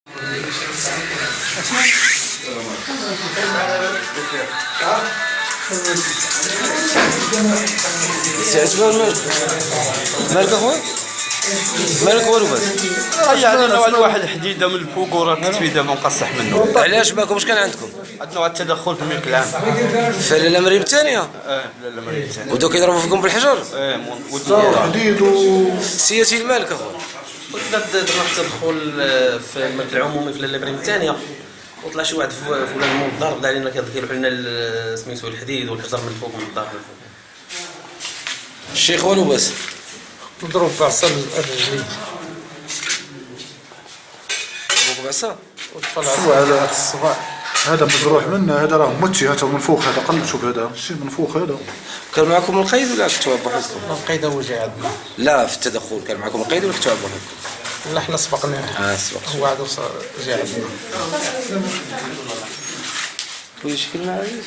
سي عثمان مالك اخويا؟ مالك والو بس؟ يعني انا واحد حديده من الفوق وراه التسويده ما مقصح منه. علاش ماكمش كان عندكم؟ عندنا واحد التدخل في الملك العام. في لاله مريم الثانيه؟ لا مريم الثانيه. ودوك يضربوا فيكم بالحجر؟ حديد سياسي المالك اخويا. درنا التدخل في الملك العمومي في لاله مريم الثانيه، وطلع شي واحد فلان من الدار بدا علينا كيروح لنا سميتو الحديد والحجر من الفوق من الدار من الفوق. الشيخ والو بس؟ نضرب بعصا الرجلين ابوك بعصا؟ شو هذا الصباع هذا مجروح منه، هذا راه متشي، هذا من فوق، هذا قلب، شوف هذا الشيء من فوق هذا. كان معكم القيد ولا كنتوا بوحدكم؟ القيد هو جاي عندنا. لا في التدخل كان معكم القيد ولا كنتوا بوحدكم؟ لا حنا سبقناه. سبق. هو عاد جاي عندنا. ويش كلمة عزيز؟